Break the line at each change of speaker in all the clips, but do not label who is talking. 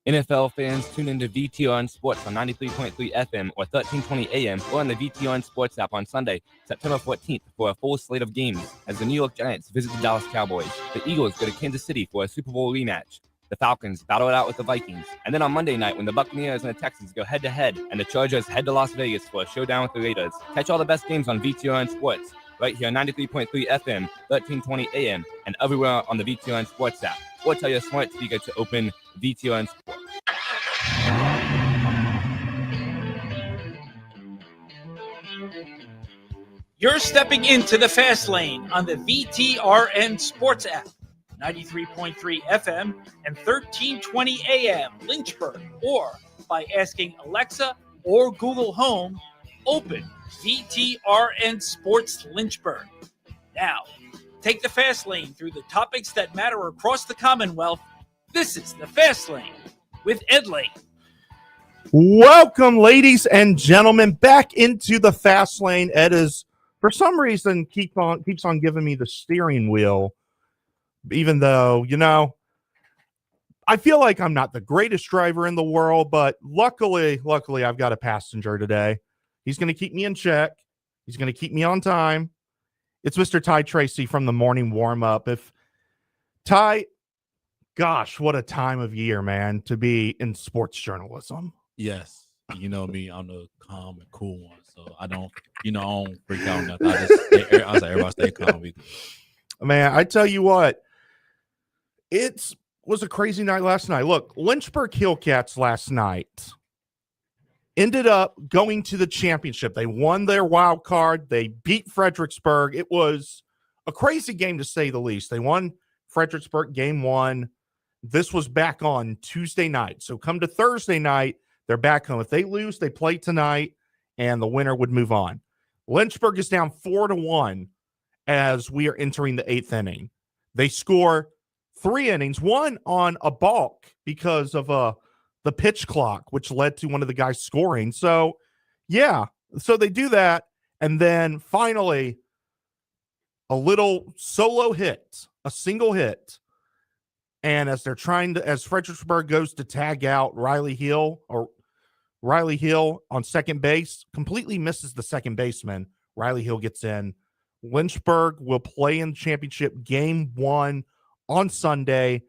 NFL fans, tune into VTR Sports on 93.3 FM or 1320 AM or on the VTR Sports app on Sunday, September 14th for a full slate of games as the New York Giants visit the Dallas Cowboys. The Eagles go to Kansas City for a Super Bowl rematch. The Falcons battle it out with the Vikings. And then on Monday night, when the Buccaneers and the Texans go head-to-head and the Chargers head to Las Vegas for a showdown with the Raiders. Catch all the best games on VTR Sports right here on 93.3 FM, 1320 AM, and everywhere on the VTR Sports app. Or tell your smart speaker to open VTR Sports.
You're stepping into the fast lane on the VTRN Sports app, 93.3 FM and 1320 AM Lynchburg, or by asking Alexa or Google Home, open VTRN Sports Lynchburg. Now, take the fast lane through the topics that matter across the Commonwealth. This is the Fast Lane with Ed Lane.
Welcome, ladies and gentlemen, back into the Fast Lane. Ed is, for some reason, keeps on giving me the steering wheel, even though, I feel like I'm not the greatest driver in the world, but luckily, I've got a passenger today. He's going to keep me in check. He's going to keep me on time. It's Mr. Ty Tracy from the morning warm-up. Ty, gosh, what a time of year, man, to be in sports journalism.
Yes. You know me, I'm the calm and cool one. So I don't freak out on nothing. I was like, everybody stay calm.
Man, I tell you what, it was a crazy night last night. Look, Lynchburg Hillcats last night ended up going to the championship. They won their wild card. They beat Fredericksburg. It was a crazy game to say the least. They won Fredericksburg game 1. This was back on Tuesday night. So come to Thursday night, they're back home. If they lose, they play tonight, and the winner would move on. Lynchburg is down 4-1 as we are entering the 8th inning. They score 3 innings, one on a balk because of the pitch clock, which led to one of the guys scoring. So, yeah, so they do that, and then finally a little solo hit, a single hit. And as Fredericksburg goes to tag out Riley Hill on second base, completely misses the second baseman. Riley Hill gets in. Lynchburg will play in the championship game 1 on Sunday.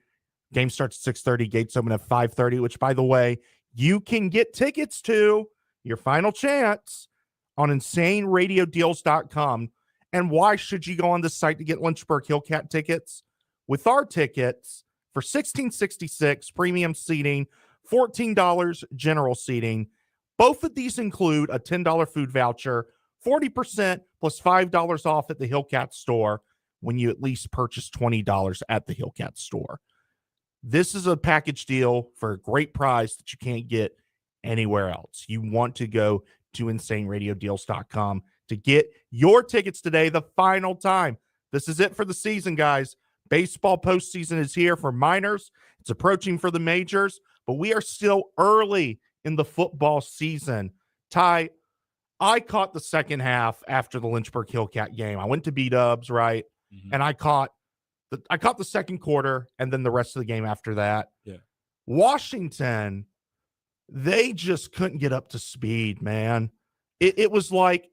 Game starts at 6:30, gates open at 5:30, which, by the way, you can get tickets to your final chance on InsaneRadioDeals.com. And why should you go on this site to get Lynchburg Hillcat tickets? With our tickets, for $16.66 premium seating, $14 general seating. Both of these include a $10 food voucher, 40% plus $5 off at the Hillcat store when you at least purchase $20 at the Hillcat store. This is a package deal for a great price that you can't get anywhere else. You want to go to InsaneRadioDeals.com to get your tickets today, the final time. This is it for the season, guys. Baseball postseason is here for minors. It's approaching for the majors, but we are still early in the football season. Ty, I caught the second half after the Lynchburg Hillcat game. I went to B-Dubs, right? Mm-hmm. And I caught the second quarter and then the rest of the game after that.
Yeah.
Washington, they just couldn't get up to speed, man. It was like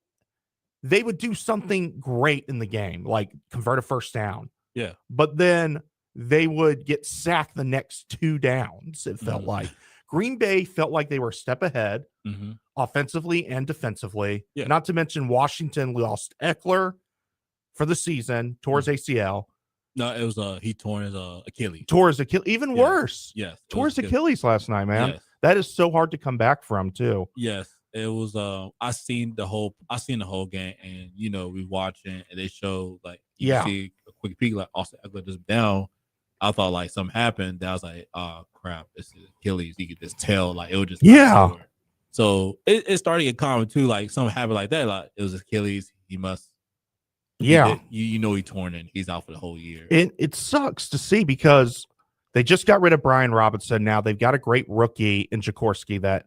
they would do something great in the game, like convert a first down.
Yeah.
But then they would get sacked the next 2 downs, it felt like. Green Bay felt like they were a step ahead offensively and defensively. Yeah. Not to mention Washington lost Eckler for the season, tore his ACL.
No, it was he tore his Achilles.
Tore his Achilles. Even worse.
Yes.
Tore his Achilles last night, man.
Yes.
That is so hard to come back from, too.
Yes. It was I seen the whole game, and we watching and they showed like you see a quick peek like Austin Eckler just down. I thought like something happened. That was like, oh crap, it's Achilles. You could just tell like it was just So it started to get common too. Like something happened like that. Like it was Achilles. He must. He torn and he's out for the whole year.
It sucks to see because they just got rid of Brian Robinson. Now they've got a great rookie in Jaworski that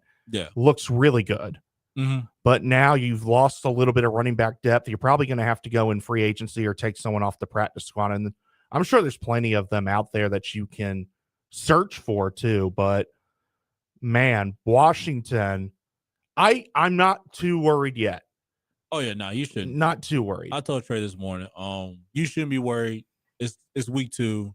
looks really good. Mm-hmm. But now you've lost a little bit of running back depth. You're probably going to have to go in free agency or take someone off the practice squad. And I'm sure there's plenty of them out there that you can search for too. But man, Washington, I'm not too worried yet.
Oh yeah, no, you shouldn't.
Not too worried.
I told Trey this morning, you shouldn't be worried. It's week 2,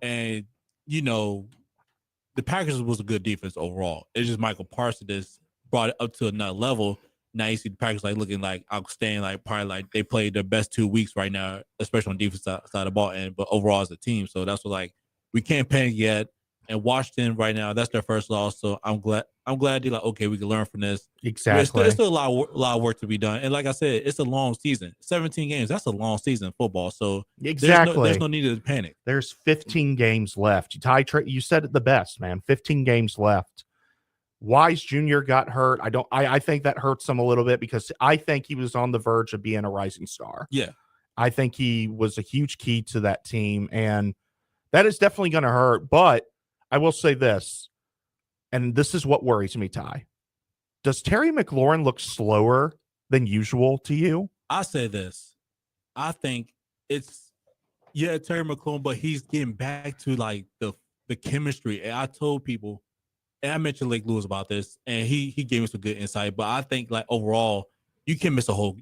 and the Packers was a good defense overall. It's just Michael Parsons that's brought it up to another level. Now you see the Packers looking outstanding, probably they played their best 2 weeks right now, especially on the defense side of the ball, but overall as a team. So that's what we can't panic yet. And Washington right now, that's their first loss. So I'm glad they're okay, we can learn from this.
Exactly.
It's still a lot of work to be done. And like I said, it's a long season. 17 games, that's a long season in football. So
exactly,
there's no need to panic.
There's 15 games left. You said it the best, man. 15 games left. Wise Jr. got hurt. I think that hurts him a little bit because I think he was on the verge of being a rising star.
Yeah.
I think he was a huge key to that team, and that is definitely going to hurt. But I will say this, and this is what worries me, Ty. Does Terry McLaurin look slower than usual to you?
I say this. I think it's Terry McLaurin, but he's getting back to the chemistry. And I told people, and I mentioned Lake Lewis about this, and he gave me some good insight. But I think overall, you can't miss a whole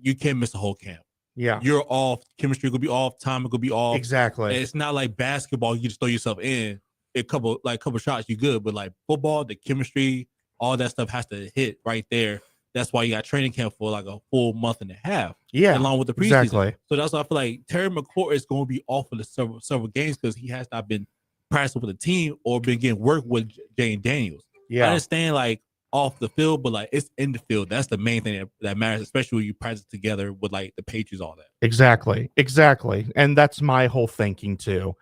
camp.
Yeah.
You're off. Chemistry could be off. Time it could be off.
Exactly.
And it's not like basketball. You just throw yourself in a couple shots, you good. But football, the chemistry, all that stuff has to hit right there. That's why you got training camp for a full month and a half.
Yeah.
Along with the preseason. Exactly. So that's why I feel like Terry McLaurin is going to be off of the several games because he has not been practicing with the team or been getting work with Jane Daniels.
Yeah.
I understand off the field, but it's in the field. That's the main thing that matters, especially when you practice together with the Patriots, all that.
Exactly. And that's my whole thinking too.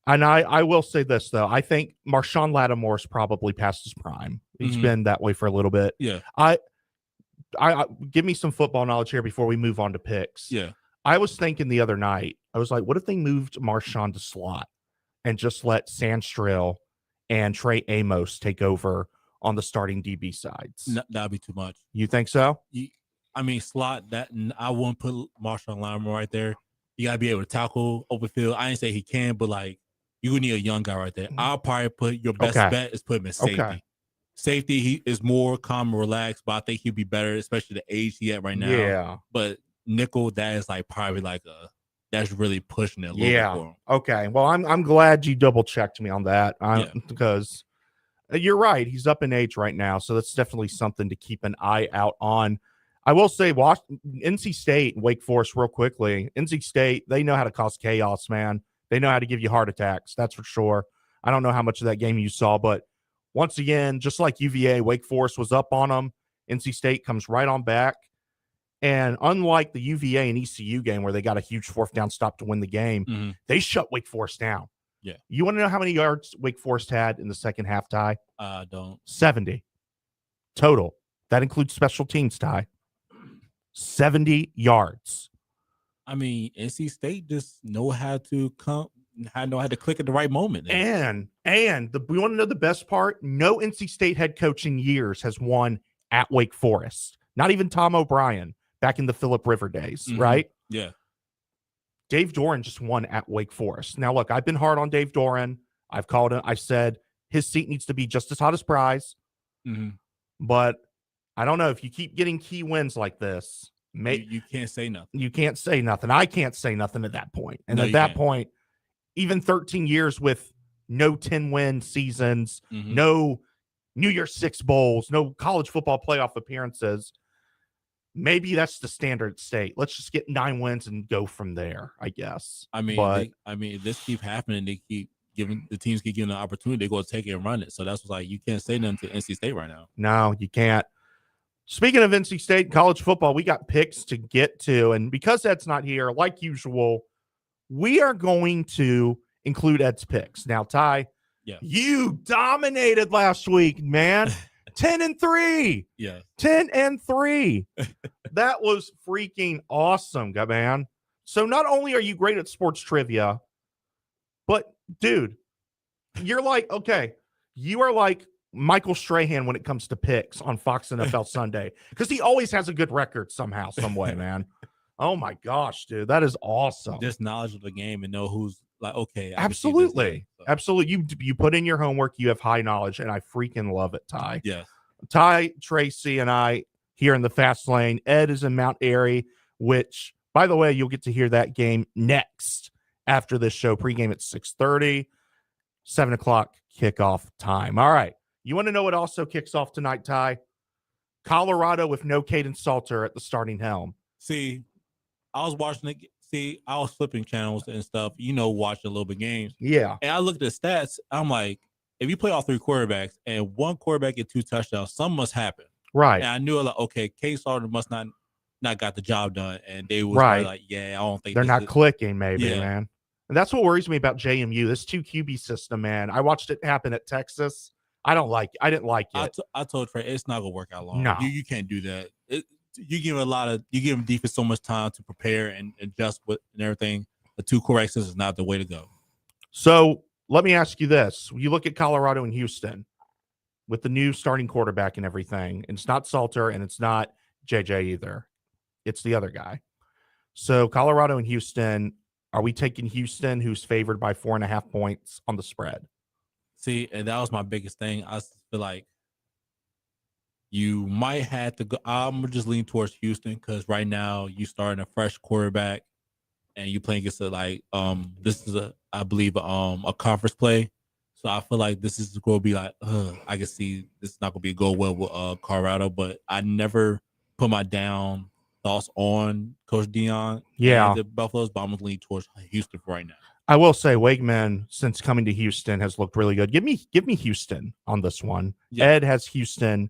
And I will say this though, I think Marshawn Lattimore's probably past his prime. He's been that way for a little bit.
Yeah.
I give me some football knowledge here before we move on to picks.
Yeah.
I was thinking the other night, I was like, what if they moved Marshawn to slot and just let Sandstrill and Trey Amos take over on the starting DB sides?
No, that'd be too much.
You think so?
Slot that I wouldn't put Marshawn Lattimore right there. You gotta be able to tackle open field. I didn't say he can, but you would need a young guy right there. I'll probably put your best bet is put him in safety. Okay. Safety, he is more calm and relaxed, but I think he'd be better, especially the age he at right now.
Yeah.
But nickel, that is probably that's really pushing it a little bit for him.
Okay. Well, I'm glad you double checked me on that because you're right. He's up in age right now, so that's definitely something to keep an eye out on. I will say, NC State and Wake Forest real quickly. NC State, they know how to cause chaos, man. They know how to give you heart attacks. That's for sure. I don't know how much of that game you saw, but once again, just like UVA, Wake Forest was up on them. NC State comes right on back. And unlike the UVA and ECU game where they got a huge fourth down stop to win the game, they shut Wake Forest down.
Yeah.
You want to know how many yards Wake Forest had in the second half, Ty?
I don't.
70 total. That includes special teams, Ty. 70 yards.
I mean, NC State just know how to click at the right moment.
And we want to know the best part? No NC State head coach in years has won at Wake Forest. Not even Tom O'Brien back in the Phillip River days, right?
Yeah.
Dave Doran just won at Wake Forest. Now, look, I've been hard on Dave Doran. I've called him. I've said his seat needs to be just as hot as Pry's. But I don't know if you keep getting key wins like this.
You can't say nothing.
You can't say nothing. I can't say nothing at that point. And at that point, even 13 years with no 10-win seasons, no New Year's Six bowls, no college football playoff appearances, maybe that's the standard state. Let's just get 9 wins and go from there, I guess.
I mean, if this keep happening, they keep giving the teams keep giving an opportunity, they go take it and run it. So that's what's you can't say nothing to NC State right now.
No, you can't. Speaking of NC State college football, we got picks to get to. And because Ed's not here, like usual, we are going to include Ed's picks. Now, Ty, you dominated last week, man. 10-3.
Yeah.
10-3. That was freaking awesome, man. So not only are you great at sports trivia, but dude, you're you are like Michael Strahan when it comes to picks on Fox NFL Sunday, because he always has a good record somehow, some way, man. Oh my gosh, dude, that is awesome.
Just knowledge of the game and know who's like, okay, I can see this
Absolutely.
game, so.
Absolutely. You put in your homework, you have high knowledge, and I freaking love it, Ty.
Yes.
Ty, Tracy, and I here in the fast lane. Ed is in Mount Airy, which, by the way, you'll get to hear that game next after this show. Pregame at 6:30, 7 o'clock kickoff time. All right. You want to know what also kicks off tonight, Ty? Colorado with no Caden Salter at the starting helm.
See, I was watching it. See, I was flipping channels and stuff, watching a little bit games.
Yeah.
And I looked at the stats. I'm like, if you play all three quarterbacks and one quarterback get 2 touchdowns, something must happen.
Right.
And I knew, like, okay, Caden Salter must not got the job done. And they was
right.
like, yeah, I don't think
they're not clicking, maybe, man. And that's what worries me about JMU. This 2 QB system, man. I watched it happen at Texas. I didn't like it.
I told Trey it's not gonna work out long.
No.
You can't do that. You give defense so much time to prepare and adjust with and everything. The 2 quarterbacks is not the way to go.
So let me ask you this: you look at Colorado and Houston with the new starting quarterback and everything. And it's not Salter and it's not JJ either. It's the other guy. So Colorado and Houston. Are we taking Houston, who's favored by 4.5 points on the spread?
See, and that was my biggest thing. I feel like you might have to go. I'm just leaning towards Houston because right now you starting a fresh quarterback and you playing against this is I believe a conference play. So I feel like this is going to be like I can see this is not going to go well with Colorado, but I never put my down thoughts on Coach Dion and the Buffaloes, but I'm going to lean towards Houston for right now.
I will say Wegman, since coming to Houston, has looked really good. Give me Houston on this one. Yeah. Ed has Houston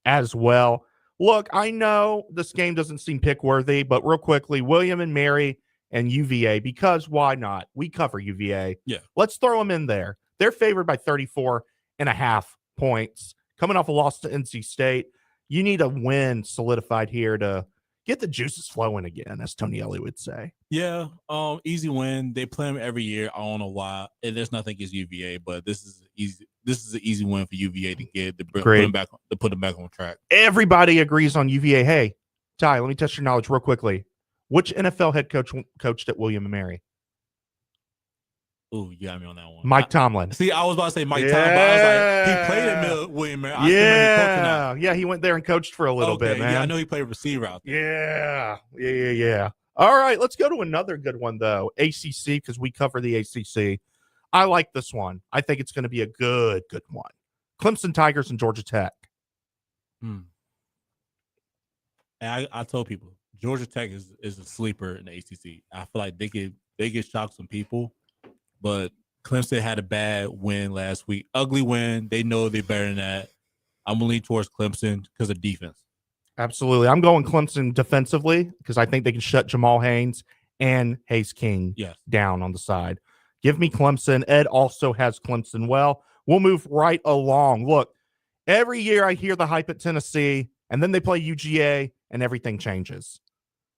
as well. Look, I know this game doesn't seem pick-worthy, but real quickly, William and Mary and UVA, because why not? We cover UVA.
Yeah.
Let's throw them in there. They're favored by 34.5 points. Coming off a loss to NC State, you need a win solidified here to get the juices flowing again, as Tony Elliott would say.
Yeah, easy win. They play them every year. I don't know why. And there's nothing against UVA, but this is easy. This is an easy win for UVA to put them back on track.
Everybody agrees on UVA. Hey, Ty, let me test your knowledge real quickly. Which NFL head coach coached at William and Mary?
Ooh, you got me on that one.
Mike Tomlin.
I was about to say Mike Tomlin, but I was like, he played at William and Mary.
Yeah, he went there and coached for a little bit, man.
Yeah, I know he played receiver out
there. Yeah. All right, let's go to another good one, though. ACC, because we cover the ACC. I like this one. I think it's going to be a good one. Clemson Tigers and Georgia Tech.
And I told people, Georgia Tech is a sleeper in the ACC. I feel like they could shock some people. But Clemson had a bad win last week. Ugly win. They know they're better than that. I'm going to lean towards Clemson because of defense.
Absolutely. I'm going Clemson defensively because I think they can shut Jamal Haynes and Hayes King down on the side. Give me Clemson. Ed also has Clemson. Well, we'll move right along. Look, every year I hear the hype at Tennessee, and then they play UGA, and everything changes.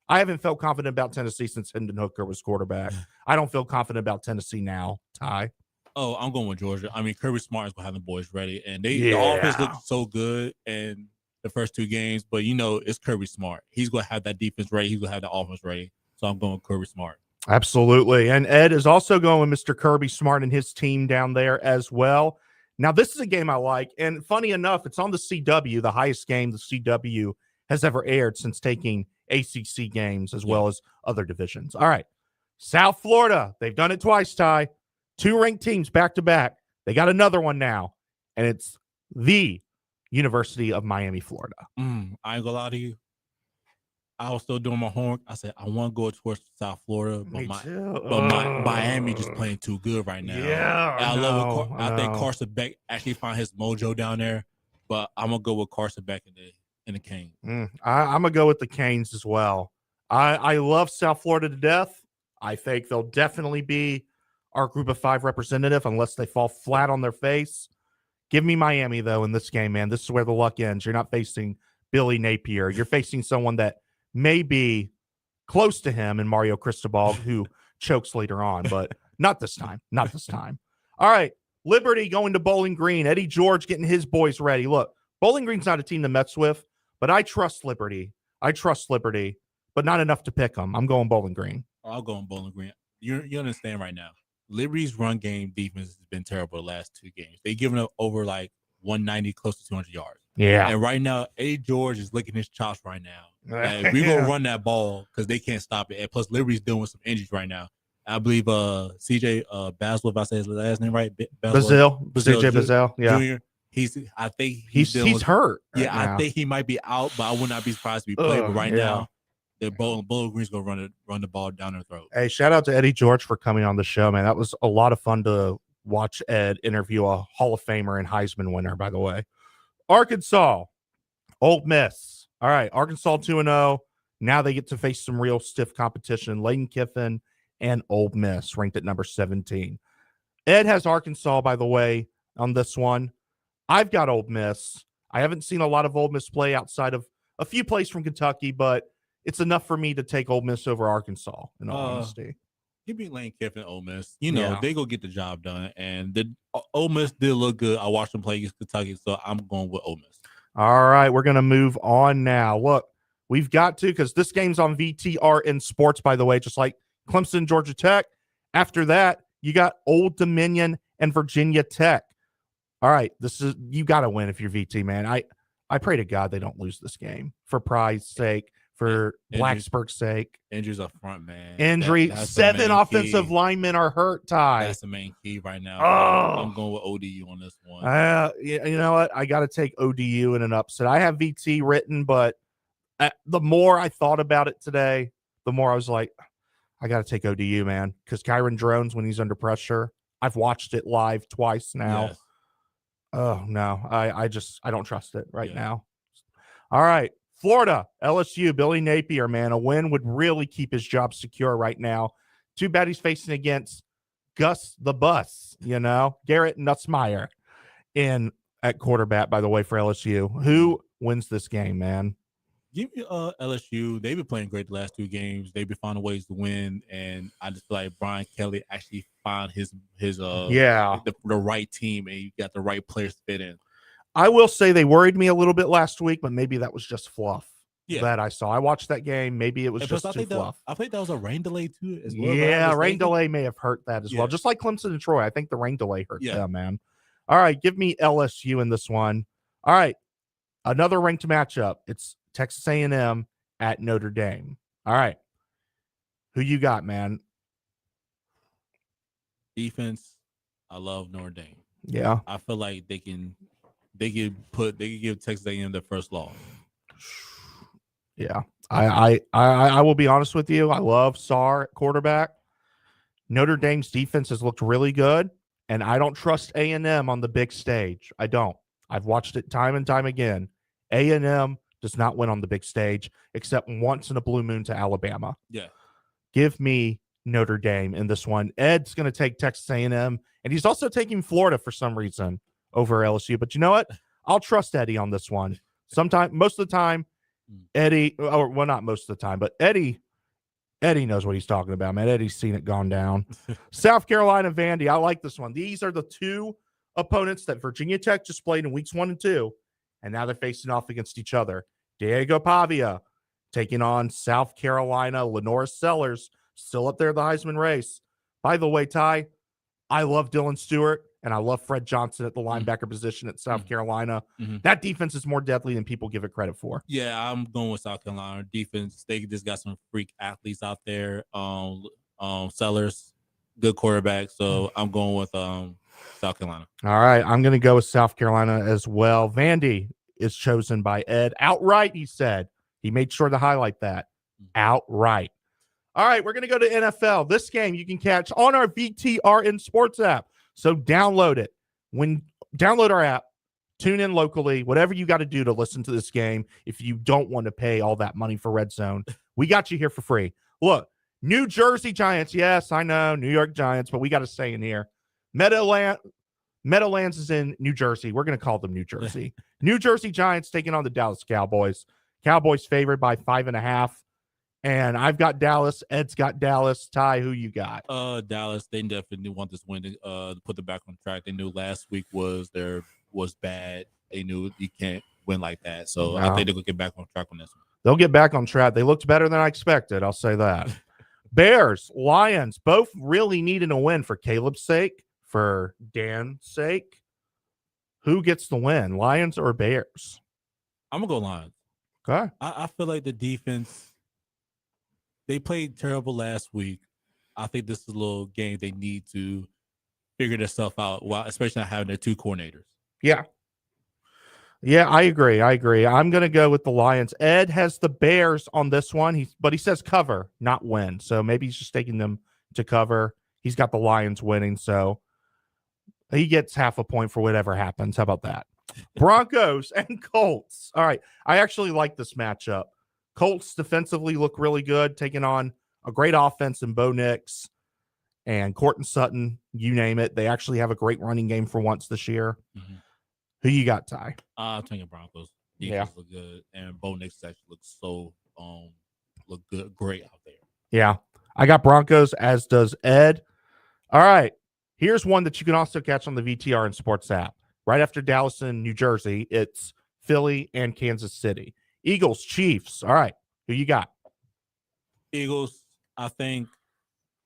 I haven't felt confident about Tennessee since Hendon Hooker was quarterback. I don't feel confident about Tennessee now, Ty.
Oh, I'm going with Georgia. I mean, Kirby Smart is going to have the boys ready. And the offense looked so good in the first 2 games. But, it's Kirby Smart. He's going to have that defense ready. He's going to have the offense ready. So I'm going with Kirby Smart.
Absolutely. And Ed is also going with Mr. Kirby Smart and his team down there as well. Now, this is a game I like. And funny enough, it's on the CW, the highest game the CW has ever aired since taking ACC games as well as other divisions. All right. South Florida. They've done it twice, Ty. 2 ranked teams back to back. They got another one now, and it's the University of Miami, Florida.
I ain't gonna lie to you. I was still doing my homework. I said, I want to go towards South Florida, but Miami just playing too good right now.
Yeah.
I think Carson Beck actually found his mojo down there, but I'm going to go with Carson Beck in the Canes.
I'm going to go with the Canes as well. I love South Florida to death. I think they'll definitely be our group of 5 representative unless they fall flat on their face. Give me Miami, though, in this game, man. This is where the luck ends. You're not facing Billy Napier. You're facing someone that may be close to him in Mario Cristobal, who chokes later on, but not this time. Not this time. All right. Liberty going to Bowling Green. Eddie George getting his boys ready. Look, Bowling Green's not a team to mess with, but I trust Liberty. But not enough to pick them. I'm going Bowling Green.
I'll go on Bowling Green. You understand right now. Liberty's run game defense has been terrible the last 2 games. They've given up over like 190, close to 200 yards.
Yeah.
And right now, Eddie George is licking his chops right now. Like, we're going to run that ball because they can't stop it. And plus, Liberty's dealing with some injuries right now. I believe CJ Basil, if I say his last name right,
Bazile, CJ Bazile, yeah.
Jr. I think
he's hurt.
Yeah,
right
I think he might be out, but I would not be surprised to be played. But right now, the Bowling Green's gonna run the ball down their throat.
Hey, shout out to Eddie George for coming on the show, man. That was a lot of fun to watch Ed interview a Hall of Famer and Heisman winner, by the way. Arkansas, Ole Miss. All right, Arkansas 2-0. Now they get to face some real stiff competition. Lane Kiffin and Ole Miss ranked at number 17. Ed has Arkansas, by the way, on this one. I've got Ole Miss. I haven't seen a lot of Ole Miss play outside of a few plays from Kentucky, but it's enough for me to take Ole Miss over Arkansas, in all honesty.
He beat Lane Kiffin and Ole Miss. They go get the job done. And the Ole Miss did look good. I watched them play against Kentucky, so I'm going with Ole Miss.
All right, we're going to move on now. Look, we've got to, because this game's on VTRN Sports, by the way, just like Clemson, Georgia Tech. After that, you got Old Dominion and Virginia Tech. All right, you got to win if you're VT, man. I pray to God they don't lose this game for pride's sake, for Blacksburg's sake.
Injuries up front, man.
That's 7 offensive linemen are hurt, Ty.
That's the main key right now.
Oh.
I'm going with ODU on this one.
You know what? I got to take ODU in an upset. I have VT written, but the more I thought about it today, the more I was like, I got to take ODU, man, because Kyron Drones, when he's under pressure, I've watched it live twice now.
Yes.
Oh, no, I don't trust it right now. All right. Florida, LSU, Billy Napier, man, a win would really keep his job secure right now. Too bad he's facing against Gus the Bus, Garrett Nussmeier at quarterback, by the way, for LSU. Who wins this game, man?
Give me LSU. They've been playing great the last 2 games. They've been finding ways to win, and I just feel like Brian Kelly actually found his the right team, and you got the right players to fit in.
I will say they worried me a little bit last week, but maybe that was just fluff that I saw. I watched that game. Maybe it was just too fluff.
I think that was a rain delay too as well.
Yeah, rain delay may have hurt that as well. Just like Clemson and Troy. I think the rain delay hurt them, man. All right, give me LSU in this one. All right, another ranked matchup. It's Texas A&M at Notre Dame. All right. Who you got, man?
Defense. I love Notre Dame.
Yeah.
I feel like they can give Texas A&M their first loss.
Yeah. I will be honest with you. I love Sarr at quarterback. Notre Dame's defense has looked really good, and I don't trust A&M on the big stage. I don't. I've watched it time and time again. A&M does not win on the big stage except once in a blue moon to Alabama.
Yeah.
Give me Notre Dame in this one. Ed's going to take Texas A&M, and he's also taking Florida for some reason over LSU. But you know what? I'll trust Eddie on this one. Most of the time, Eddie, well, not most of the time, but Eddie knows what he's talking about, man. Eddie's seen it gone down. South Carolina, Vandy. I like this one. These are the 2 opponents that Virginia Tech just played in weeks 1 and 2. And now they're facing off against each other. Diego Pavia taking on South Carolina. Lenora Sellers still up there in the Heisman race. By the way, Ty, I love Dylan Stewart, and I love Fred Johnson at the linebacker position at South Carolina. Mm-hmm. That defense is more deadly than people give it credit for.
Yeah, I'm going with South Carolina. Defense, they just got some freak athletes out there. Sellers, good quarterback. So I'm going with South Carolina.
All right, I'm going to go with South Carolina as well. Vandy is chosen by Ed outright, he said. He made sure to highlight that. Outright. All right, we're going to go to NFL. This game you can catch on our VTRN Sports app. So download it. Download our app, tune in locally, whatever you got to do to listen to this game. If you don't want to pay all that money for Red Zone, we got you here for free. Look, New Jersey Giants. Yes, I know, New York Giants, but we got to stay in here. Meadowlands is in New Jersey. We're going to call them New Jersey. New Jersey Giants taking on the Dallas Cowboys. Cowboys favored by 5.5. And I've got Dallas. Ed's got Dallas. Ty, who you got?
Dallas. They definitely want this win to put them back on track. They knew last week was bad. They knew you can't win like that. So I think they're going to get back on track on this one.
They'll get back on track. They looked better than I expected. I'll say that. Bears, Lions, both really needing a win for Caleb's sake, for Dan's sake. Who gets the win, Lions or Bears?
I'm going to go Lions.
Okay.
I feel like the defense, they played terrible last week. I think this is a little game they need to figure their stuff out, while especially not having their two coordinators.
Yeah. Yeah, I agree. I'm going to go with the Lions. Ed has the Bears on this one, but he says cover, not win. So maybe he's just taking them to cover. He's got the Lions winning, so he gets half a point for whatever happens. How about that? Broncos and Colts. All right. I actually like this matchup. Colts defensively look really good, taking on a great offense in Bo Nix and Courtland Sutton, you name it. They actually have a great running game for once this year. Mm-hmm. Who you got, Ty?
I'm taking Broncos. Eagles look good, and Bo Nix actually looks so look good, great out there.
Yeah, I got Broncos, as does Ed. All right, here's one that you can also catch on the VTR and Sports app. Right after Dallas and New Jersey, it's Philly and Kansas City. Eagles, Chiefs. All right, who you got?
Eagles. I think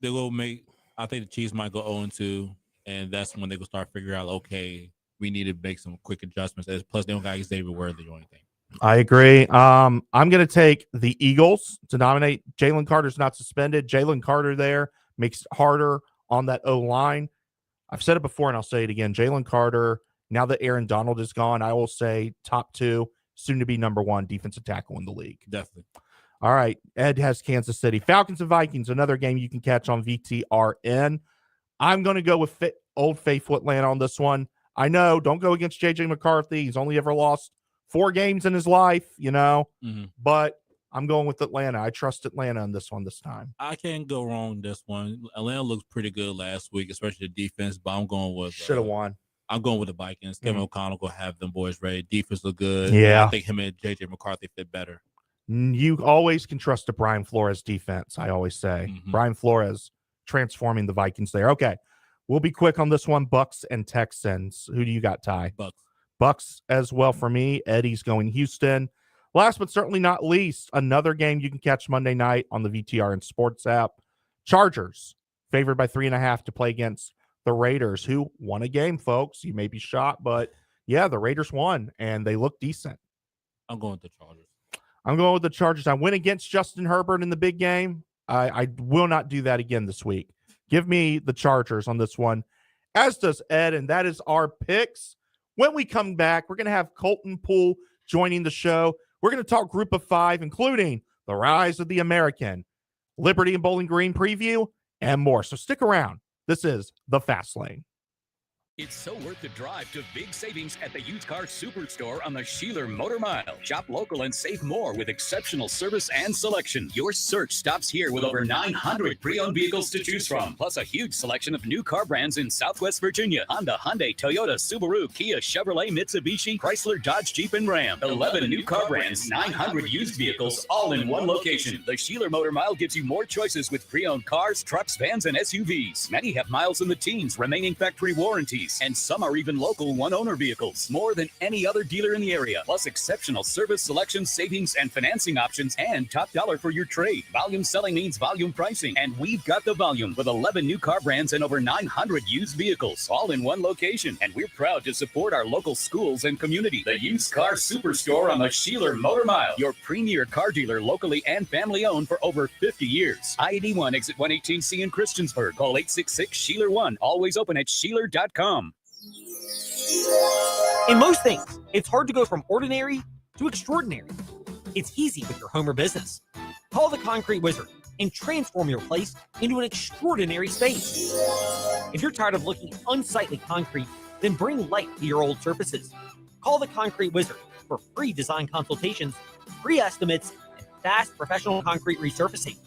they will make. I think the Chiefs might go 0-2, and that's when they will start figuring out, okay, we need to make some quick adjustments. Plus, they don't got Xavier Worthy or anything.
I agree. I'm going to take the Eagles to nominate. Jalen Carter's not suspended. Jalen Carter there makes it harder on that O-line. I've said it before, and I'll say it again. Jalen Carter, now that Aaron Donald is gone, I will say top 2, soon to be number 1 defensive tackle in the league.
Definitely.
All right. Ed has Kansas City. Falcons and Vikings, another game you can catch on VTRN. I'm going to go with Old Faithful Atlanta on this one. I know, don't go against J.J. McCarthy. He's only ever lost 4 games in his life, but I'm going with Atlanta. I trust Atlanta on this one this time.
I can't go wrong this one. Atlanta looked pretty good last week, especially the defense, but I'm going with...
Should have won.
I'm going with the Vikings. Kevin O'Connell will have them boys ready. Defense look good.
Yeah.
I think him and J.J. McCarthy fit better.
You always can trust the Brian Flores defense, I always say. Mm-hmm. Brian Flores transforming the Vikings there. Okay. We'll be quick on this one. Bucks and Texans. Who do you got, Ty? Bucks as well for me. Eddie's going Houston. Last but certainly not least, another game you can catch Monday night on the VTR and Sports app. Chargers, favored by 3.5 to play against the Raiders, who won a game, folks. You may be shocked, but yeah, the Raiders won, and they look decent.
I'm going with the Chargers.
I'm going with the Chargers. I went against Justin Herbert in the big game. I will not do that again this week. Give me the Chargers on this one, as does Ed, and that is our picks. When we come back, we're going to have Colton Pool joining the show. We're going to talk Group of 5, including the rise of the American, Liberty and Bowling Green preview, and more. So stick around. This is The Fast Lane.
It's so worth the drive to big savings at the used car superstore on the Sheeler Motor Mile. Shop local and save more with exceptional service and selection. Your search stops here with over 900 pre-owned vehicles to choose from, plus a huge selection of new car brands in Southwest Virginia: Honda, Hyundai, Toyota, Subaru, Kia, Chevrolet, Mitsubishi, Chrysler, Dodge, Jeep, and Ram. 11 new car brands, 900 used vehicles, all in one location. The Sheeler Motor Mile gives you more choices with pre-owned cars, trucks, vans, and SUVs. Many have miles in the teens, remaining factory warranties, and some are even local one-owner vehicles. More than any other dealer in the area, plus exceptional service, selection, savings, and financing options, and top dollar for your trade. Volume selling means volume pricing, and we've got the volume with 11 new car brands and over 900 used vehicles, all in one location. And we're proud to support our local schools and community. The Used Car Superstore on the Sheeler Motor Mile, your premier car dealer, locally and family-owned for over 50 years. I-81 exit 118C in Christiansburg. Call 866-SHEELER1. Always open at Sheeler.com.
In most things, it's hard to go from ordinary to extraordinary. It's easy with your home or business. Call the Concrete Wizard and transform your place into an extraordinary space. If you're tired of looking at unsightly concrete, then bring light to your old surfaces. Call the Concrete Wizard for free design consultations, free estimates, and fast professional concrete resurfacing.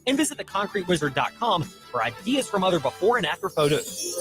And visit theconcretewizard.com for ideas from other before and after photos.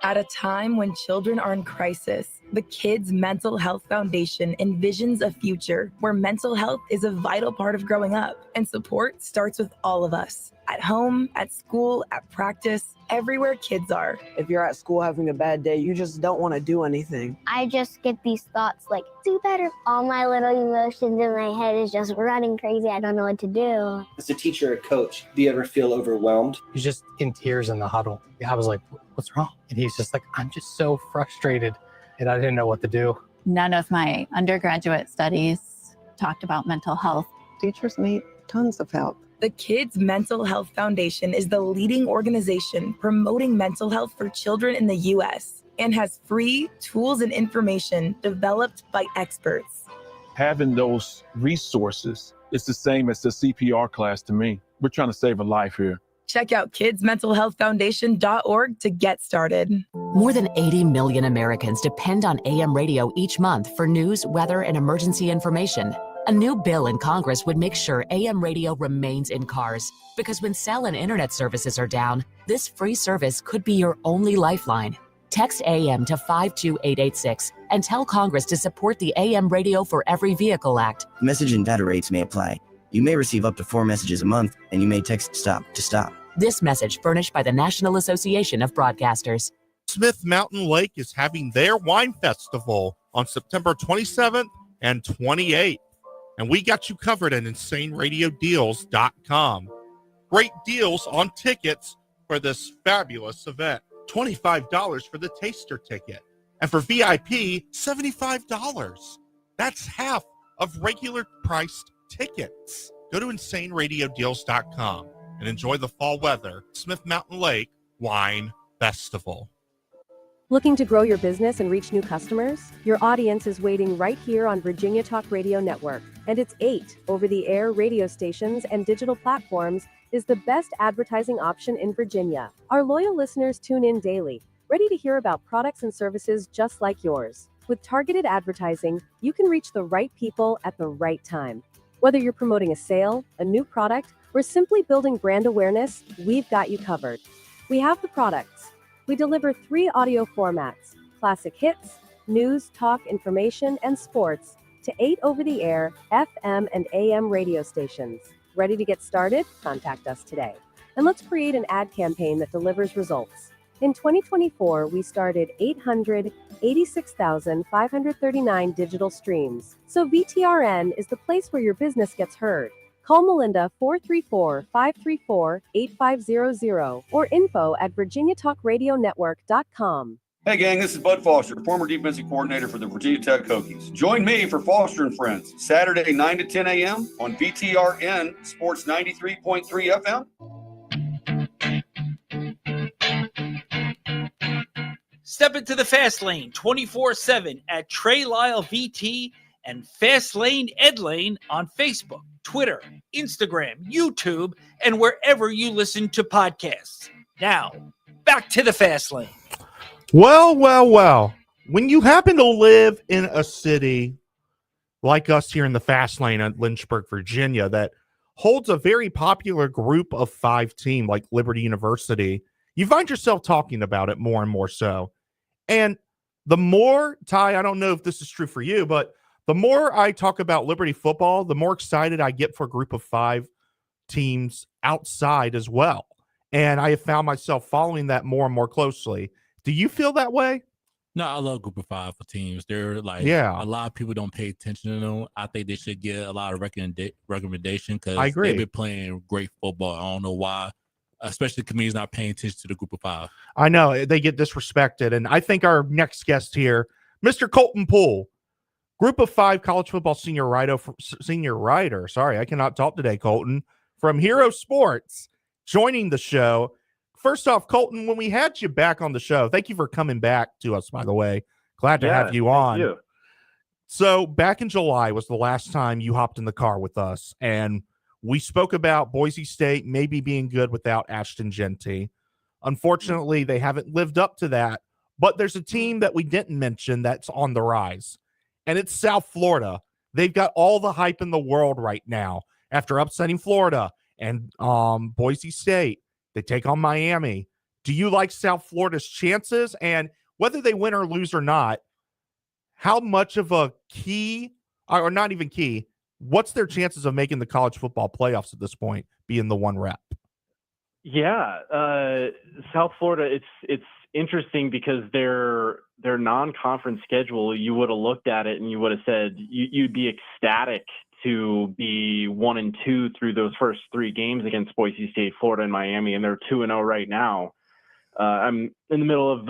At a time when children are in crisis, The Kids Mental Health Foundation envisions a future where mental health is a vital part of growing up, and support starts with all of us. At home, at school, at practice, everywhere kids are.
If you're at school having a bad day, you just don't want to do anything.
I just get these thoughts like, do better. All my little emotions in my head is just running crazy. I don't know what to do.
As a teacher or coach, do you ever feel overwhelmed?
He's just in tears in the huddle. I was like, what's wrong? And he's just like, I'm just so frustrated. And I didn't know what to do.
None of my undergraduate studies talked about mental health.
Teachers need tons of help.
The Kids Mental Health Foundation is the leading organization promoting mental health for children in the U.S. and has free tools and information developed by experts.
Having those resources is the same as the CPR class to me. We're trying to save a life here.
Check out kidsmentalhealthfoundation.org to get started.
More than 80 million Americans depend on AM radio each month for news, weather, and emergency information. A new bill in Congress would make sure AM radio remains in cars, because when cell and internet services are down, this free service could be your only lifeline. Text AM to 52886 and tell Congress to support the AM Radio for Every Vehicle Act.
Message and data rates may apply. You may receive up to 4 messages a month, and you may text STOP to stop.
This message furnished by the National Association of Broadcasters.
Smith Mountain Lake is having their wine festival on September 27th and 28th. And we got you covered at InsaneRadioDeals.com. Great deals on tickets for this fabulous event. $25 for the taster ticket. And for VIP, $75. That's half of regular priced tickets. Go to InsaneRadioDeals.com and enjoy the fall weather. Smith Mountain Lake Wine Festival.
Looking to grow your business and reach new customers? Your audience is waiting right here on Virginia Talk Radio Network. And its 8 over-the-air radio stations and digital platforms is the best advertising option in Virginia. Our loyal listeners tune in daily, ready to hear about products and services just like yours. With targeted advertising, you can reach the right people at the right time. Whether you're promoting a sale, a new product, or simply building brand awareness, we've got you covered. We have the products. We deliver 3 audio formats: classic hits, news, talk, information, and sports, to 8 over-the-air, FM, and AM radio stations. Ready to get started? Contact us today. And let's create an ad campaign that delivers results. In 2024, we started 886,539 digital streams. So VTRN is the place where your business gets heard. Call Melinda 434-534-8500 or info@virginiatalkradionetwork.com.
Hey gang, this is Bud Foster, former defensive coordinator for the Virginia Tech Hokies. Join me for Foster and Friends, Saturday 9 to 10 a.m. on VTRN Sports 93.3 FM.
Step into the Fast Lane 24/7 at Trey Lyle VT and Fast Lane Ed Lane on Facebook, Twitter, Instagram, YouTube, and wherever you listen to podcasts. Now, back to the Fast Lane.
Well. When you happen to live in a city like us here in the Fast Lane at Lynchburg, Virginia, that holds a very popular group of 5 team like Liberty University, you find yourself talking about it more and more so. And the more, Ty, I don't know if this is true for you, but the more I talk about Liberty football, the more excited I get for a group of 5 teams outside as well. And I have found myself following that more and more closely. Do you feel that way?
No, I love Group of 5 for teams. They're like,
yeah,
a lot of people don't pay attention to them. I think they should get a lot of recommendation because
I agree.
They've been playing great football. I don't know why, especially comedians not paying attention to the Group of 5.
I know they get disrespected. And I think our next guest here, Mr. Colton Pool, Group of 5 college football senior writer. Sorry, I cannot talk today, Colton, from Hero Sports, joining the show. First off, Colton, when we had you back on the show, thank you for coming back to us, by the way. Glad to have you on.
Thank you.
So back in July was the last time you hopped in the car with us, and we spoke about Boise State maybe being good without Ashton Genty. Unfortunately, they haven't lived up to that, but there's a team that we didn't mention that's on the rise, and it's South Florida. They've got all the hype in the world right now after upsetting Florida and Boise State. They take on Miami. Do you like South Florida's chances? And whether they win or lose or not, how much of a key, or not even key, what's their chances of making the college football playoffs at this point, being the one rep?
Yeah, South Florida. It's interesting because their non-conference schedule. You would have looked at it and you would have said you'd be ecstatic to be 1-2 through those first 3 games against Boise State, Florida, and Miami, and they're 2-0 right now. I'm in the middle of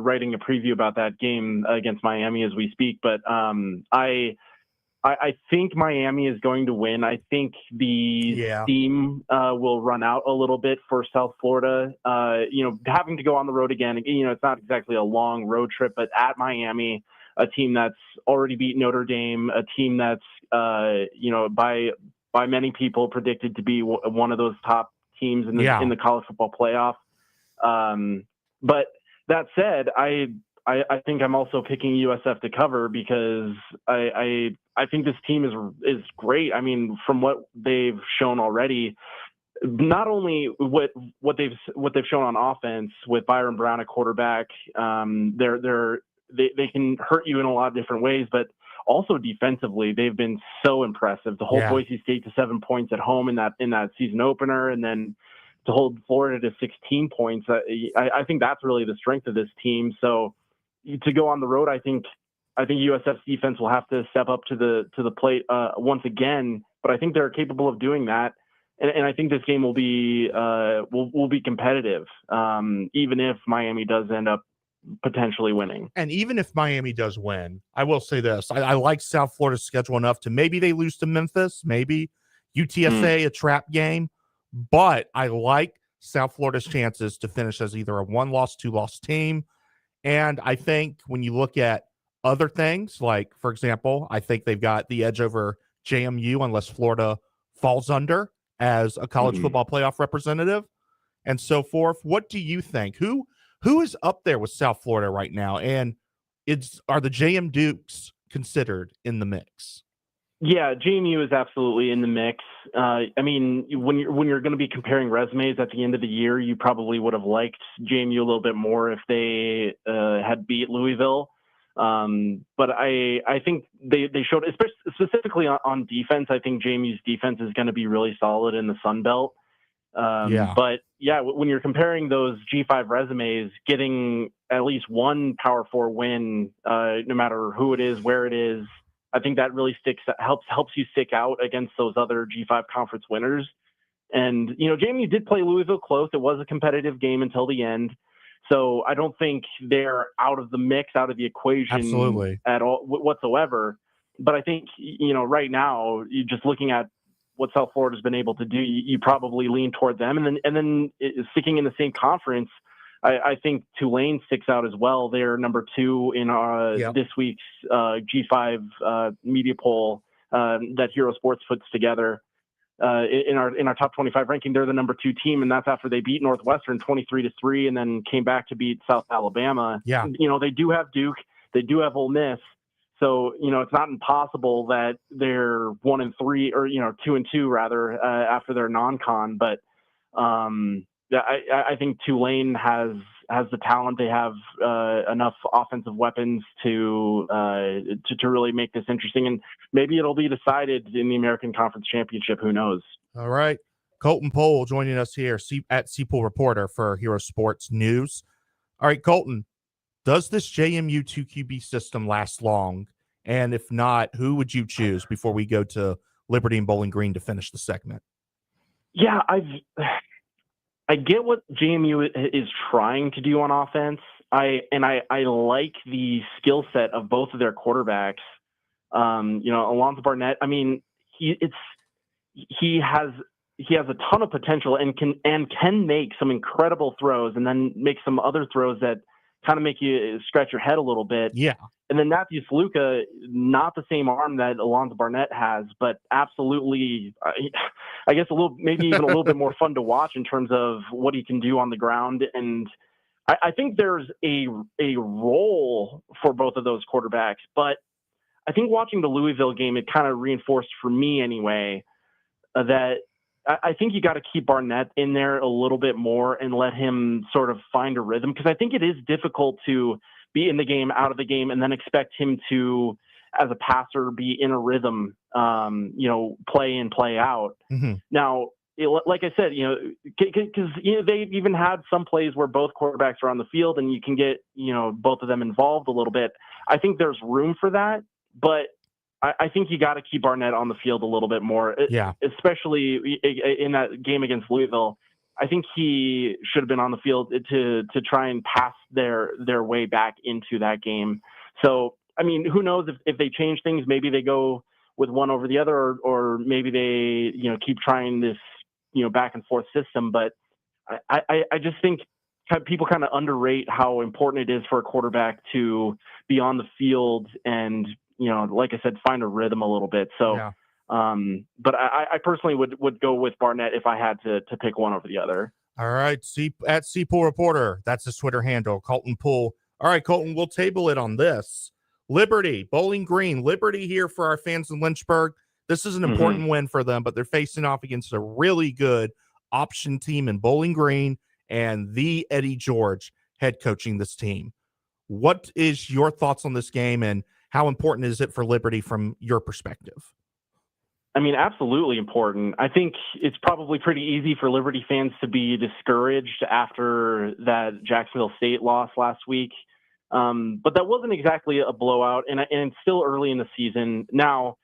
writing a preview about that game against Miami as we speak, but I think Miami is going to win. I think the steam will run out a little bit for South Florida. Having to go on the road again, it's not exactly a long road trip, but at Miami, a team that's already beat Notre Dame, a team that's, by many people predicted to be one of those top teams in the college football playoff. But that said, I think I'm also picking USF to cover because I think this team is great. I mean, from what they've shown already, not only what they've shown on offense with Byron Brown at quarterback, they can hurt you in a lot of different ways, but also defensively, they've been so impressive. To hold Boise State to 7 points at home in that season opener, and then to hold Florida to 16 points, I think that's really the strength of this team. So to go on the road, I think USF's defense will have to step up to the plate once again. But I think they're capable of doing that, and I think this game will be competitive, even if Miami does end up potentially winning.
And even if Miami does win, I will say this: I like South Florida's schedule enough to maybe they lose to Memphis, maybe UTSA, a trap game, but I like South Florida's chances to finish as either a 1-loss, 2-loss team. And I think when you look at other things, like, for example, I think they've got the edge over JMU unless Florida falls under as a college football playoff representative and so forth. What do you think? Who is up there with South Florida right now? And are the JM Dukes considered in the mix?
Yeah, JMU is absolutely in the mix. I mean, when you're going to be comparing resumes at the end of the year, you probably would have liked JMU a little bit more if they had beat Louisville. But I think they showed, specifically on defense, I think JMU's defense is going to be really solid in the Sun Belt. But yeah, when you're comparing those G5 resumes, getting at least one Power 4 win, no matter who it is, where it is, I think that really helps you stick out against those other G5 conference winners. And, JMU did play Louisville close. It was a competitive game until the end. So I don't think they're out of the mix, out of the equation at all whatsoever. But I think, right now, you're just looking at what South Florida's been able to do, you probably lean toward them. And then sticking in the same conference, I think Tulane sticks out as well. They're number 2 in this week's G5 media poll that Hero Sports puts together. In our top 25 ranking, they're the number 2 team, and that's after they beat Northwestern 23-3, and then came back to beat South Alabama.
Yeah,
they do have Duke, they do have Ole Miss, so it's not impossible that they're 1-3 or 2-2 rather after their non-con. But I think Tulane has the talent. They have enough offensive weapons to really make this interesting, and maybe it'll be decided in the American Conference Championship. Who knows?
All right, Colton Pool joining us here at Seapool Reporter for Hero Sports News. All right, Colton, does this JMU 2QB system last long? And if not, who would you choose before we go to Liberty and Bowling Green to finish the segment?
Yeah, I get what JMU is trying to do on offense. I like the skill set of both of their quarterbacks. Alonzo Barnett. I mean, he has a ton of potential and can make some incredible throws, and then make some other throws that kind of make you scratch your head a little bit.
Yeah.
And then Matthew Sluka, not the same arm that Alonzo Barnett has, but absolutely, I guess maybe even a little bit more fun to watch in terms of what he can do on the ground. And I think there's a role for both of those quarterbacks, but I think watching the Louisville game, it kind of reinforced for me anyway, that I think you got to keep Barnett in there a little bit more and let him sort of find a rhythm. Because I think it is difficult to be in the game, out of the game, and then expect him to, as a passer, be in a rhythm, play in, play out.
Mm-hmm.
Now, like I said, because they've even had some plays where both quarterbacks are on the field and you can get, both of them involved a little bit. I think there's room for that, but I think you got to keep Barnett on the field a little bit more, especially in that game against Louisville. I think he should have been on the field to try and pass their way back into that game. So, I mean, who knows if they change things, maybe they go with one over the other, or maybe they, keep trying this, back and forth system. But I just think people kind of underrate how important it is for a quarterback to be on the field and, like I said, find a rhythm a little bit. So, but I personally would go with Barnett if I had to pick one over the other.
All right. At Seapool Reporter, that's his Twitter handle, Colton Pool. All right, Colton, we'll table it on this. Liberty, Bowling Green, Liberty here for our fans in Lynchburg. This is an important win for them, but they're facing off against a really good option team in Bowling Green and the Eddie George head coaching this team. What is your thoughts on this game, and how important is it for Liberty from your perspective?
I mean, absolutely important. I think it's probably pretty easy for Liberty fans to be discouraged after that Jacksonville State loss last week. But that wasn't exactly a blowout, and it's still early in the season. Now,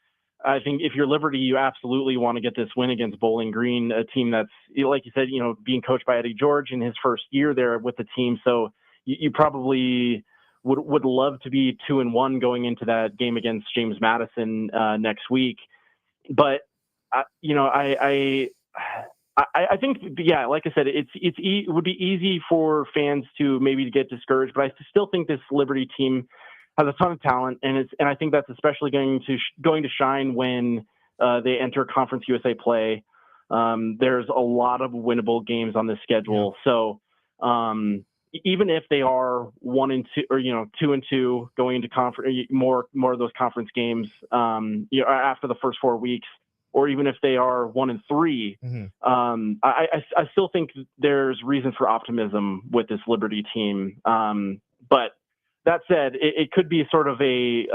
I think if you're Liberty, you absolutely want to get this win against Bowling Green, a team that's, like you said, being coached by Eddie George in his first year there with the team. So you probably would love to be 2-1 going into that game against James Madison next week. But I think, like I said, it would be easy for fans to maybe get discouraged, but I still think this Liberty team has a ton of talent, and I think that's especially going to shine when they enter Conference USA play. There's a lot of winnable games on this schedule, so even if they are 1-2 or 2-2 going into more of those conference games, after the first 4 weeks, or even if they are 1-3, I still think there's reason for optimism with this Liberty team. But that said, it could be sort of a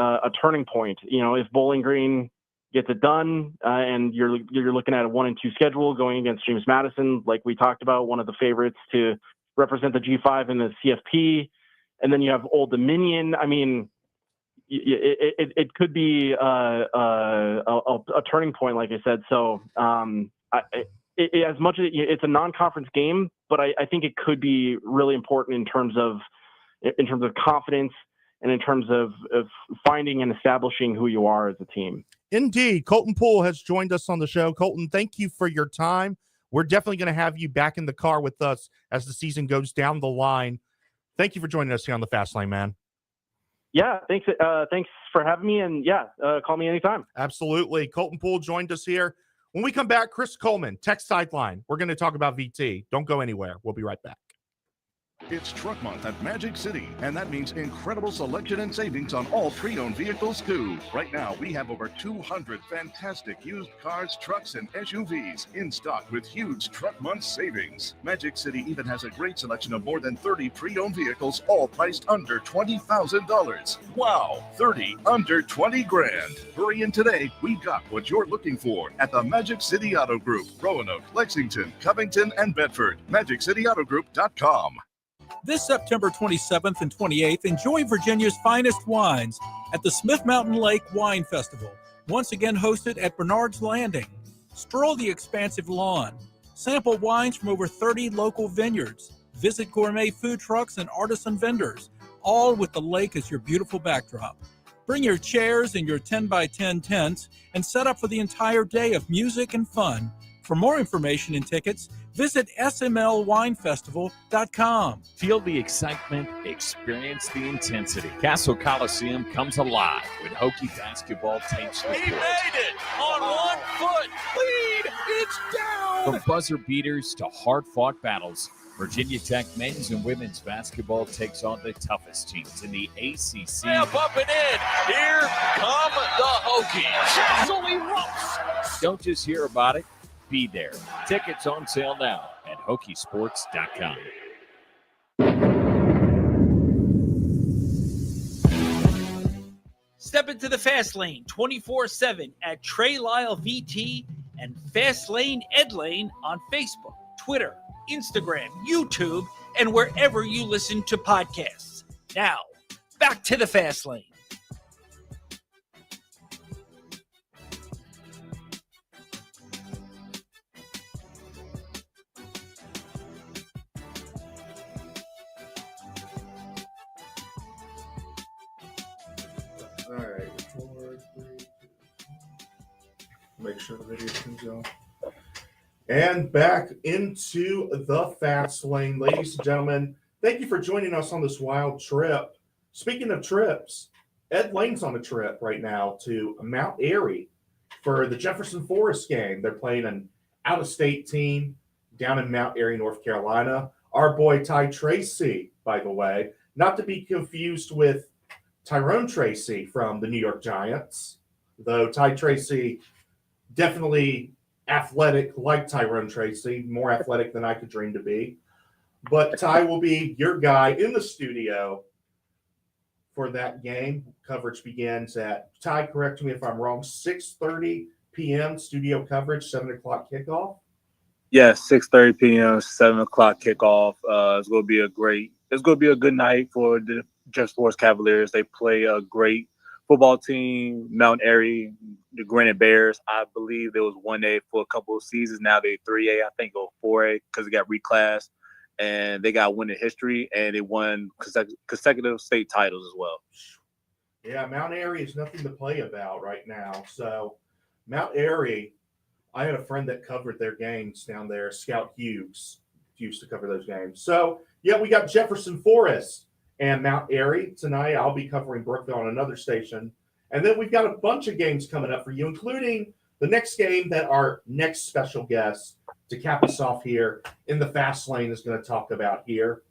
turning point. If Bowling Green gets it done, and you're looking at a 1-2 schedule going against James Madison, like we talked about, one of the favorites to represent the G5 in the CFP, and then you have Old Dominion. I mean, it could be a turning point, like I said. So as much as it's a non-conference game, but I think it could be really important in terms of confidence and in terms of finding and establishing who you are as a team.
Indeed. Colton Pool has joined us on the show. Colton, thank you for your time. We're definitely going to have you back in the car with us as the season goes down the line. Thank you for joining us here on the Fast Lane, man.
Yeah, thanks for having me, and call me anytime.
Absolutely. Colton Pool joined us here. When we come back, Chris Coleman, Tech Sideline. We're going to talk about VT. Don't go anywhere. We'll be right back.
It's Truck Month at Magic City, and that means incredible selection and savings on all pre-owned vehicles, too. Right now, we have over 200 fantastic used cars, trucks, and SUVs in stock with huge Truck Month savings. Magic City even has a great selection of more than 30 pre-owned vehicles, all priced under $20,000. Wow, 30 under 20 grand. Hurry in today. We've got what you're looking for at the Magic City Auto Group, Roanoke, Lexington, Covington, and Bedford. MagicCityAutoGroup.com.
This September 27th and 28th, enjoy Virginia's finest wines at the Smith Mountain Lake Wine Festival, once again hosted at Bernard's Landing. Stroll the expansive lawn, sample wines from over 30 local vineyards, visit gourmet food trucks and artisan vendors, all with the lake as your beautiful backdrop. Bring your chairs and your 10x10 tents and set up for the entire day of music and fun. For more information and tickets, visit smlwinefestival.com.
Feel the excitement, experience the intensity. Castle Coliseum comes alive when Hokie basketball takes the court.
He made it on 1 foot. Lead, it's down.
From buzzer beaters to hard-fought battles, Virginia Tech men's and women's basketball takes on the toughest teams in the ACC.
Step up and in. Here come the Hokies. So he erupts.
Don't just hear about it. Be there. Tickets on sale now at Hokiesports.com.
Step into the Fast Lane 24/7 at Trey Lyle VT and Fast Lane Ed Lane on Facebook, Twitter, Instagram, YouTube, and wherever you listen to podcasts. Now, back to the Fast Lane.
All right, 4, 3, 2. Make sure the video can go. And back into the Fast Lane. Ladies and gentlemen, thank you for joining us on this wild trip. Speaking of trips, Ed Lane's on a trip right now to Mount Airy for the Jefferson Forest game. They're playing an out-of-state team down in Mount Airy, North Carolina. Our boy Ty Tracy, by the way, not to be confused with Tyrone Tracy from the New York Giants, though Ty Tracy definitely athletic like Tyrone Tracy, more athletic than I could dream to be. But Ty will be your guy in the studio for that game. Coverage begins at, Ty, correct me if I'm wrong, 6:30 p.m. studio coverage, 7 o'clock kickoff.
Yes, 6:30 p.m., 7 o'clock kickoff. It's going to be a good night for the Jefferson Forest Cavaliers. They play a great football team, Mount Airy, the Granite Bears. I believe there was 1A for a couple of seasons. Now they're 3A, I think, or 4A because they got reclassed. And they got winning history, and they won consecutive state titles as well.
Yeah, Mount Airy is nothing to play about right now. So Mount Airy, I had a friend that covered their games down there, Scout Hughes used to cover those games. So, yeah, we got Jefferson Forest and Mount Airy tonight. I'll be covering Brookville on another station. And then we've got a bunch of games coming up for you, including the next game that our next special guest to cap us off here in the Fast Lane is going to talk about here.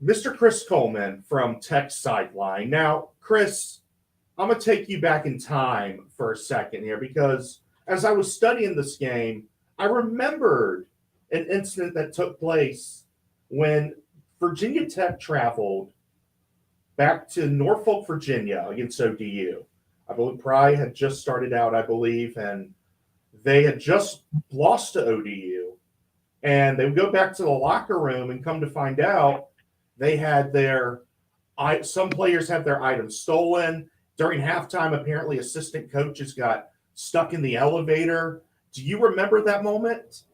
Mr. Chris Coleman from Tech Sideline. Now, Chris, I'm going to take you back in time for a second here because as I was studying this game, I remembered an incident that took place when Virginia Tech traveled back to Norfolk, Virginia against ODU. I believe Pry had just started out, and they had just lost to ODU. And they would go back to the locker room and come to find out they had some players had their items stolen. During halftime, apparently assistant coaches got stuck in the elevator. Do you remember that moment?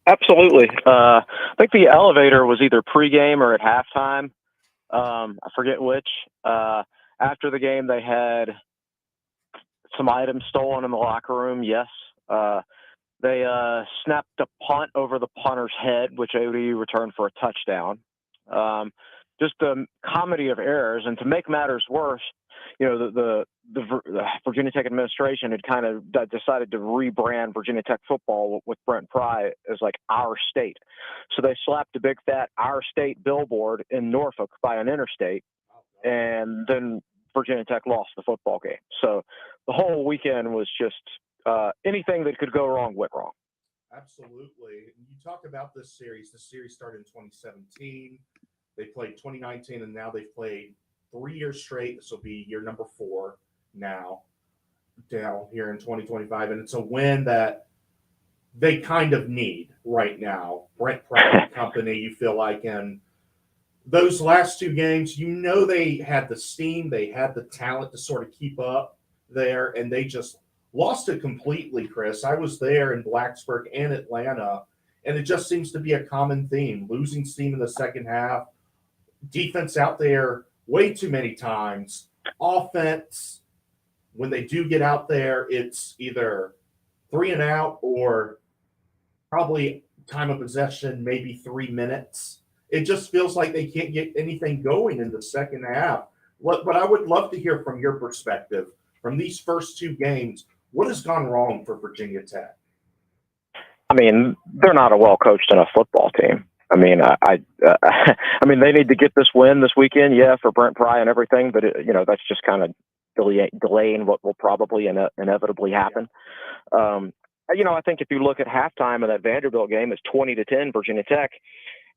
Absolutely. I think the elevator was either pregame or at halftime. I forget which. After the game, they had some items stolen in the locker room. Yes. They snapped a punt over the punter's head, which ODU returned for a touchdown. Just a comedy of errors. And to make matters worse, the Virginia Tech administration had kind of decided to rebrand Virginia Tech football with Brent Pry as like Our State. So they slapped a big fat Our State billboard in Norfolk by an interstate, and then Virginia Tech lost the football game. So the whole weekend was just anything that could go wrong went wrong.
Absolutely. You talk about this series. The series started in 2017. They played 2019, and now they've played 3 years straight. This will be year number 4 now, down here in 2025. And it's a win that they kind of need right now. Brent Pry company, you feel like, and those last 2 games, they had the steam, they had the talent to sort of keep up there, and they just lost it completely, Chris. I was there in Blacksburg and Atlanta, and it just seems to be a common theme. Losing steam in the second half, defense out there way too many times. Offense, when they do get out there, it's either 3 and out or probably time of possession, maybe 3 minutes. It just feels like they can't get anything going in the second half. But I would love to hear from your perspective from these first 2 games. What has gone wrong for Virginia Tech?
I mean, they're not a well-coached enough football team. I mean, I mean, they need to get this win this weekend, for Brent Pry and everything. But that's just kind of delaying what will probably inevitably happen. I think if you look at halftime of that Vanderbilt game, it's 20-10 Virginia Tech,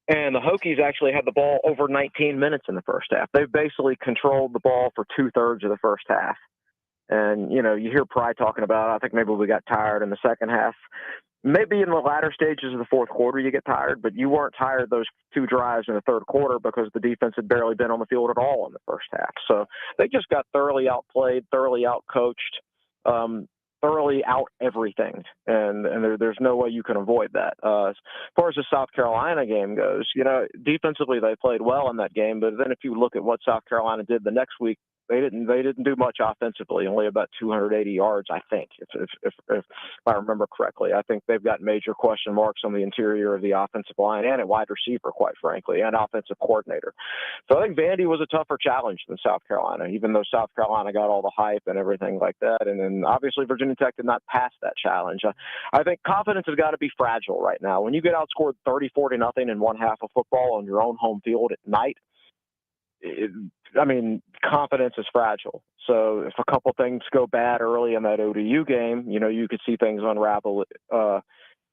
And the Hokies actually had the ball over 19 minutes in the first half. They basically controlled the ball for 2/3 of the first half. And, you hear Pry talking about, I think maybe we got tired in the second half. Maybe in the latter stages of the fourth quarter you get tired, but you weren't tired those 2 drives in the third quarter because the defense had barely been on the field at all in the first half. So they just got thoroughly outplayed, thoroughly outcoached, thoroughly out everything, and there's no way you can avoid that. As far as the South Carolina game goes, defensively they played well in that game, but then if you look at what South Carolina did the next week, they didn't do much offensively, only about 280 yards, I think, if I remember correctly. I think they've got major question marks on the interior of the offensive line and at wide receiver, quite frankly, and offensive coordinator. So I think Vandy was a tougher challenge than South Carolina, even though South Carolina got all the hype and everything like that. And then obviously Virginia Tech did not pass that challenge. I think confidence has got to be fragile right now. When you get outscored 30-40-0 in one half of football on your own home field at night, confidence is fragile. So if a couple things go bad early in that ODU game, you could see things unravel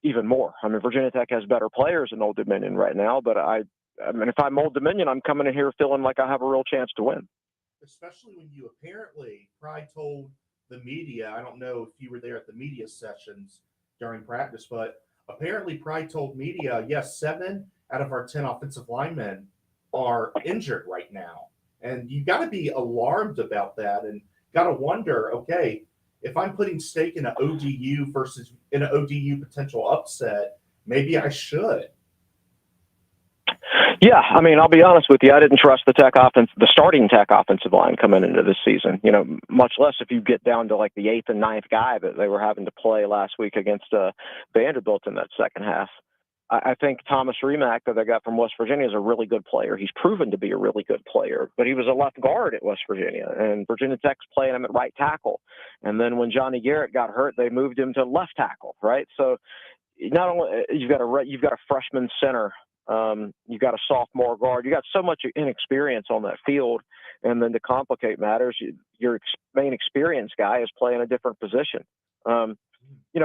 even more. Virginia Tech has better players in Old Dominion right now, but if I'm Old Dominion, I'm coming in here feeling like I have a real chance to win.
Especially when you apparently, Pry told the media, I don't know if you were there at the media sessions during practice, but apparently Pry told media, yes, 7 out of our 10 offensive linemen are injured right now. And you got to be alarmed about that and got to wonder, okay, if I'm putting stake in an ODU versus in an ODU potential upset, maybe I should.
Yeah, I'll be honest with you. I didn't trust the starting Tech offensive line coming into this season. Much less if you get down to like the 8th and 9th guy that they were having to play last week against Vanderbilt in that second half. I think Thomas Remack that they got from West Virginia is a really good player. He's proven to be a really good player, but he was a left guard at West Virginia, and Virginia Tech's playing him at right tackle. And then when Johnny Garrett got hurt, they moved him to left tackle, right? So not only you've got a freshman center, you've got a sophomore guard, you got so much inexperience on that field, and then to complicate matters, your main experienced guy is playing a different position.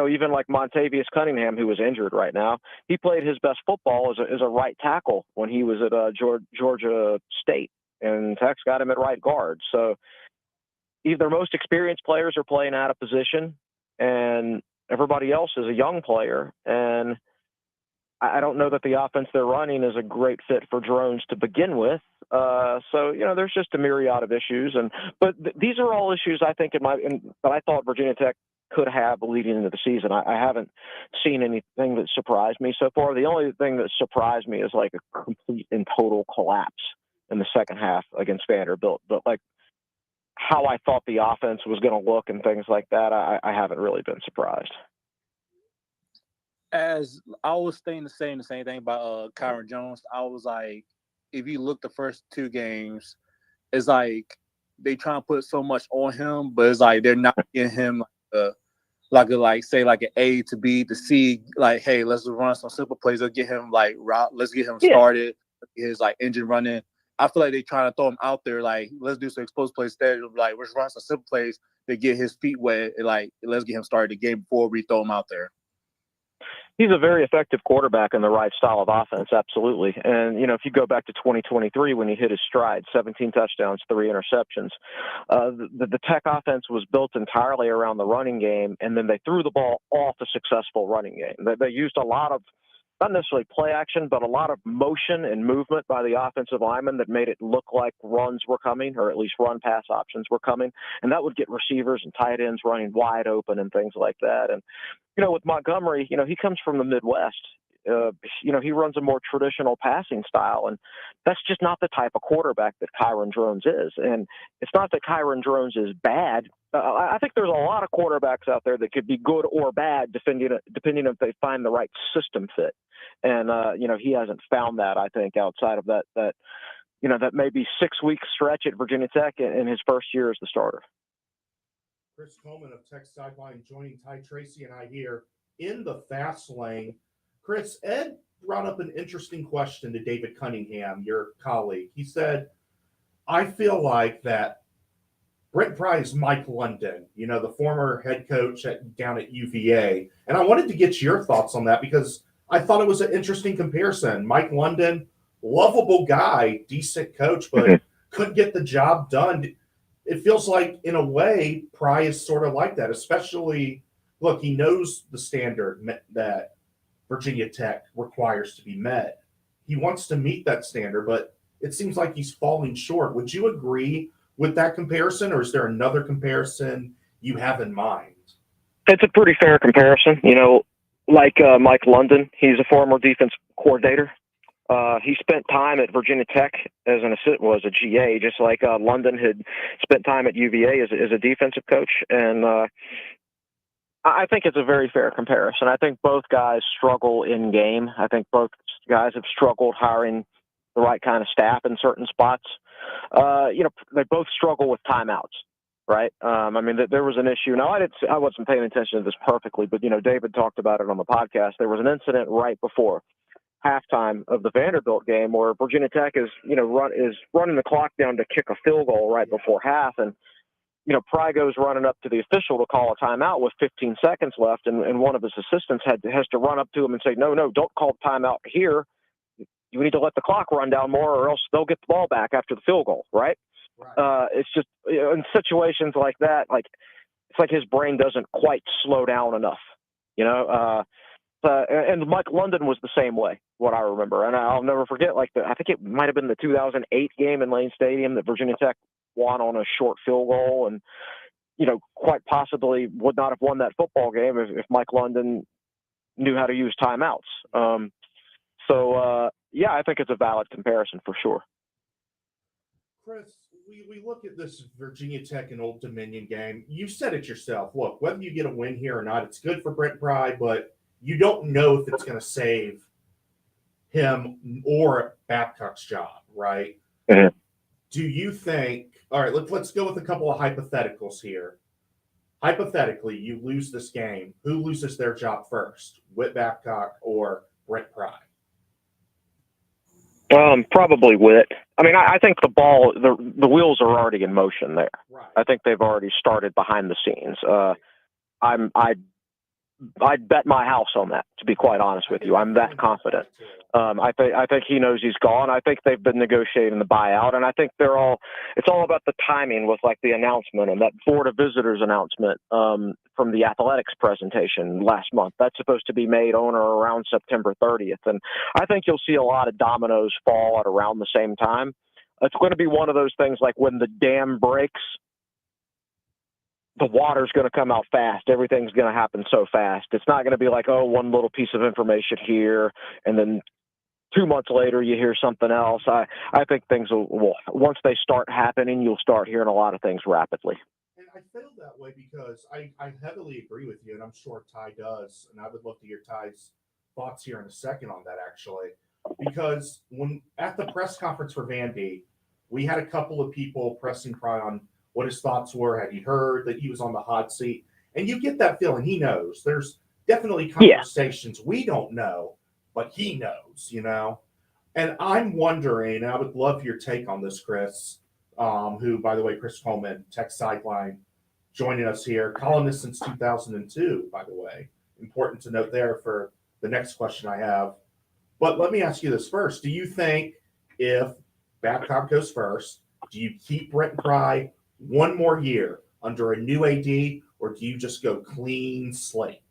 Even like Montavious Cunningham, who is injured right now, he played his best football as a right tackle when he was at Georgia State, and Tech's got him at right guard. So either most experienced players are playing out of position, and everybody else is a young player. And I don't know that the offense they're running is a great fit for drones to begin with. So there's just a myriad of issues, but these are all issues I think that I thought Virginia Tech could have leading into the season. I haven't seen anything that surprised me so far. The only thing that surprised me is like a complete and total collapse in the second half against Vanderbilt. But like how I thought the offense was going to look and things like that, I haven't really been surprised.
As I was saying the same thing about Kyron Jones, I was like, if you look the first 2 games, it's like they try to put so much on him, but it's like they're not getting him like an A to B to C, like, hey, let's just run some simple plays. Let's get him let's get him started. His engine running. I feel like they're trying to throw him out there, like, let's do some explosive plays instead of like, let's run some simple plays to get his feet wet and like let's get him started the game before we throw him out there.
He's a very effective quarterback in the right style of offense, absolutely. And, if you go back to 2023 when he hit his stride, 17 touchdowns, 3 interceptions, the Tech offense was built entirely around the running game, and then they threw the ball off a successful running game. They used a lot of, not necessarily play action, but a lot of motion and movement by the offensive linemen that made it look like runs were coming, or at least run-pass options were coming. And that would get receivers and tight ends running wide open and things like that. And, with Montgomery, he comes from the Midwest. He runs a more traditional passing style, and that's just not the type of quarterback that Kyron Drones is. And it's not that Kyron Drones is bad. I think there's a lot of quarterbacks out there that could be good or bad, depending if they find the right system fit. And he hasn't found that, I think, outside of that maybe 6-week stretch at Virginia Tech in his first year as the starter.
Chris Coleman of Tech Sideline joining Ty Tracy and I here in the fast lane. Chris, Ed brought up an interesting question to David Cunningham, your colleague. He said, I feel like that Brent Pry is Mike London, the former head coach down at UVA. And I wanted to get your thoughts on that because I thought it was an interesting comparison. Mike London, lovable guy, decent coach, but couldn't get the job done. It feels like, in a way, Pry is sort of like that, especially, look, he knows the standard that Virginia Tech requires to be met. He wants to meet that standard, but it seems like he's falling short. Would you agree with that comparison, or is there another comparison you have in mind?
It's a pretty fair comparison. Like Mike London, he's a former defense coordinator. He spent time at Virginia Tech as a GA, just like London had spent time at UVA as a defensive coach. And I think it's a very fair comparison. I think both guys struggle in game. I think both guys have struggled hiring the right kind of staff in certain spots. They both struggle with timeouts, right? There was an issue. Now, I wasn't paying attention to this perfectly, but, David talked about it on the podcast. There was an incident right before halftime of the Vanderbilt game where Virginia Tech is running the clock down to kick a field goal right before half. And, Pry goes running up to the official to call a timeout with 15 seconds left. And one of his assistants has to run up to him and say, no, don't call timeout here. You need to let the clock run down more, or else they'll get the ball back after the field goal, right? It's just in situations like that, it's like his brain doesn't quite slow down enough, and Mike London was the same way, what I remember. And I'll never forget, I think it might have been the 2008 game in Lane Stadium that Virginia Tech won on a short field goal, and quite possibly would not have won that football game if Mike London knew how to use timeouts. Yeah, I think it's a valid comparison for sure.
Chris, we look at this Virginia Tech and Old Dominion game. You said it yourself. Look, whether you get a win here or not, it's good for Brent Pry, but you don't know if it's going to save him or Babcock's job, right?
Mm-hmm.
Do you think – all right, let's go with a couple of hypotheticals here. Hypothetically, you lose this game. Who loses their job first, Whit Babcock or Brent Pry?
Probably Whit. I think the wheels are already in motion there. Right. I think they've already started behind the scenes. I'd bet my house on that, to be quite honest with you. I'm that confident. I think he knows he's gone. I think they've been negotiating the buyout, and I think it's all about the timing with the announcement and that Board of Visitors announcement from the athletics presentation last month. That's supposed to be made on or around September 30th, and I think you'll see a lot of dominoes fall at around the same time. It's going to be one of those things like when the dam breaks, the water's going to come out fast. Everything's going to happen so fast. It's not going to be like, one little piece of information here, and then 2 months later you hear something else. I think things will once they start happening, you'll start hearing a lot of things rapidly.
And I feel that way because I heavily agree with you, and I'm sure Ty does, and I would love to hear Ty's thoughts here in a second on that, actually. Because when at the press conference for Vandy, we had a couple of people pressing Pry on what his thoughts were. Had he heard that he was on the hot seat? And you get that feeling he knows. There's definitely conversations we don't know, but he knows, And I'm wondering, and I would love your take on this, Chris, who, by the way, Chris Coleman, Tech Sideline, joining us here, columnist since 2002, by the way. Important to note there for the next question I have. But let me ask you this first. Do you think if Babcock goes first, do you keep Brent Pry one more year under a new AD, or do you just go clean slate?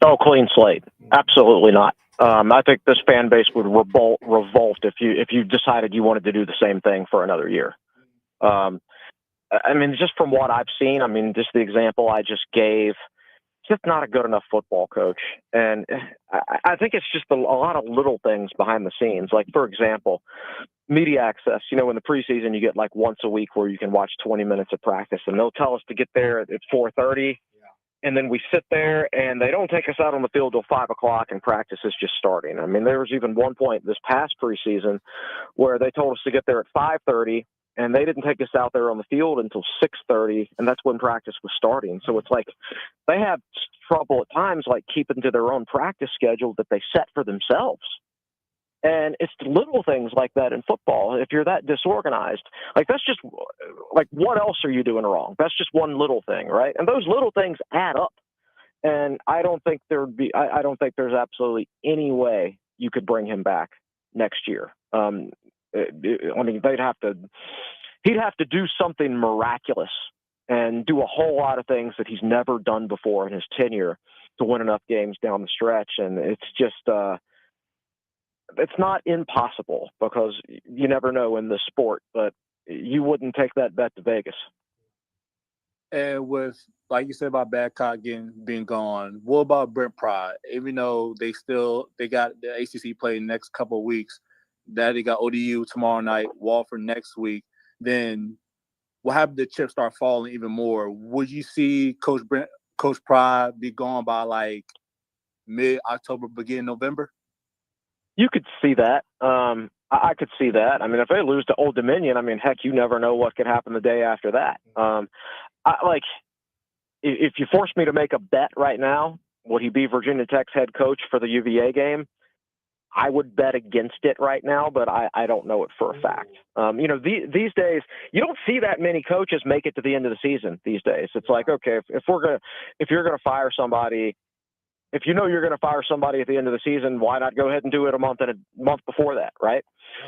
Oh, clean slate. Absolutely not. I think this fan base would revolt if you decided you wanted to do the same thing for another year. Just from what I've seen, just the example I just gave, just not a good enough football coach. And I think it's just a lot of little things behind the scenes. Like, for example, media access. In the preseason, you get once a week where you can watch 20 minutes of practice, and they'll tell us to get there at 4:30. And then we sit there, and they don't take us out on the field till 5 o'clock, and practice is just starting. There was even one point this past preseason where they told us to get there at 5:30, and they didn't take us out there on the field until 6:30, and that's when practice was starting. So it's like they have trouble at times, keeping to their own practice schedule that they set for themselves. And it's little things like that in football. If you're that disorganized, that's just what else are you doing wrong? That's just one little thing, right? And those little things add up. And I don't think I don't think there's absolutely any way you could bring him back next year. I mean, he'd have to do something miraculous and do a whole lot of things that he's never done before in his tenure to win enough games down the stretch. And it's just, it's not impossible, because you never know in this sport, but you wouldn't take that bet to Vegas.
And with, like you said about Babcock being gone, what about Brent Pry? Even though they got the ACC play next couple of weeks, that they got ODU tomorrow night, Wofford next week, then what happened to chips start falling even more? Would you see Coach Pry be gone by like mid-October, beginning November?
You could see that. I could see that. I mean, if they lose to Old Dominion, I mean, heck, you never know what could happen the day after that. If you force me to make a bet right now, would he be Virginia Tech's head coach for the UVA game? I would bet against it right now, but I don't know it for a fact. These days, you don't see that many coaches make it to the end of the season these days. It's like, okay, if you're gonna fire somebody, if you know you're going to fire somebody at the end of the season, why not go ahead and do it a month before that, right?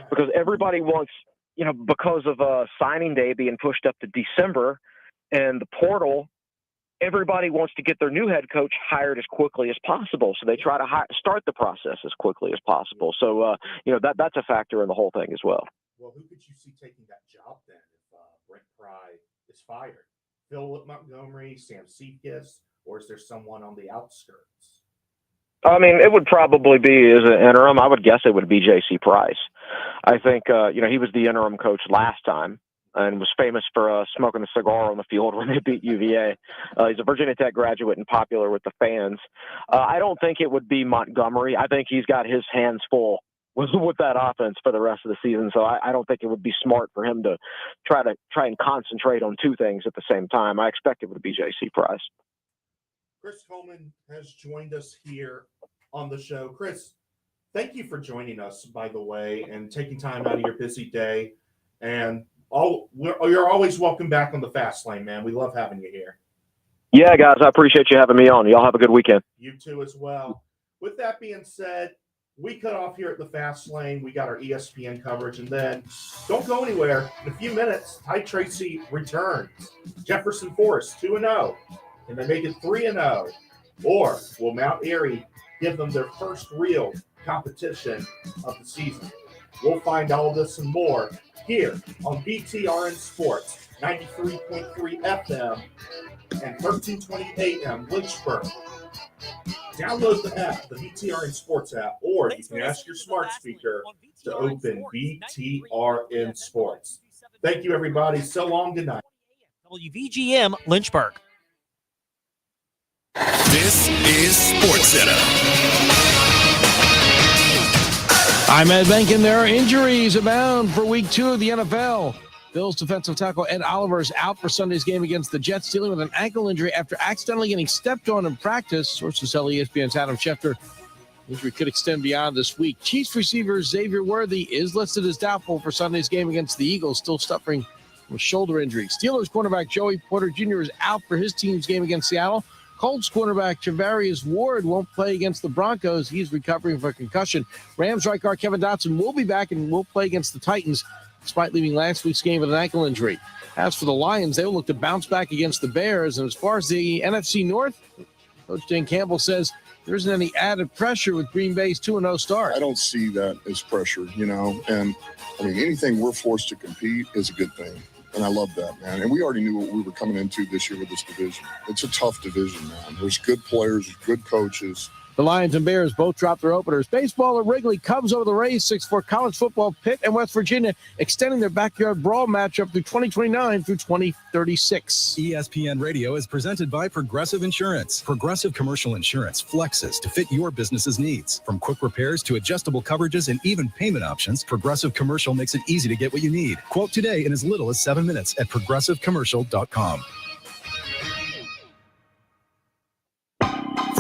Because everybody wants, because of signing day being pushed up to December and the portal, everybody wants to get their new head coach hired as quickly as possible. So they try to start the process as quickly as possible. So, that's a factor in the whole thing as well.
Well, who could you see taking that job then if Brent Pry is fired? Philip Montgomery, Sam Seacus, or is there someone on the outskirts?
I mean, it would probably be as an interim. I would guess it would be J.C. Price. I think, he was the interim coach last time and was famous for smoking a cigar on the field when they beat UVA. He's a Virginia Tech graduate and popular with the fans. I don't think it would be Montgomery. I think he's got his hands full with that offense for the rest of the season. So I don't think it would be smart for him to try and concentrate on two things at the same time. I expect it would be J.C. Price.
Chris Coleman has joined us here on the show. Chris, thank you for joining us, by the way, and taking time out of your busy day. And you're always welcome back on the Fast Lane, man. We love having you here.
Yeah, guys, I appreciate you having me on. Y'all have a good weekend.
You too as well. With that being said, we cut off here at the Fast Lane. We got our ESPN coverage, and then don't go anywhere. In a few minutes, Ty Tracy returns. Jefferson Forest 2-0. Can they make it 3-0? Or will Mount Airy give them their first real competition of the season? We'll find all this and more here on BTRN Sports, 93.3 FM and 1320 AM Lynchburg. Download the app, the BTRN Sports app, or you can ask your smart speaker to open BTRN Sports. Thank you, everybody. So long. Good night.
WVGM Lynchburg.
This is SportsCenter.
I'm Ed Benkin. There are injuries abound for week 2 of the NFL. Bills defensive tackle Ed Oliver is out for Sunday's game against the Jets, dealing with an ankle injury after accidentally getting stepped on in practice. Sources tell ESPN's Adam Schefter injury could extend beyond this week. Chiefs receiver Xavier Worthy is listed as doubtful for Sunday's game against the Eagles, still suffering from a shoulder injury. Steelers cornerback Joey Porter Jr. is out for his team's game against Seattle. Colts cornerback Javarius Ward won't play against the Broncos. He's recovering from a concussion. Rams right guard Kevin Dotson will be back and will play against the Titans, despite leaving last week's game with an ankle injury. As for the Lions, they will look to bounce back against the Bears. And as far as the NFC North, Coach Dan Campbell says there isn't any added pressure with Green Bay's 2-0 start.
I don't see that as pressure, and I mean, anything we're forced to compete is a good thing. And I love that, man. And we already knew what we were coming into this year with this division. It's a tough division, man. There's good players, there's good coaches.
The Lions and Bears both dropped their openers. Baseball at Wrigley, Cubs over the Rays, 6-4. College football, Pitt and West Virginia extending their backyard brawl matchup through 2029 through 2036.
ESPN Radio is presented by Progressive Insurance. Progressive Commercial Insurance flexes to fit your business's needs. From quick repairs to adjustable coverages and even payment options, Progressive Commercial makes it easy to get what you need. Quote today in as little as 7 minutes at progressivecommercial.com.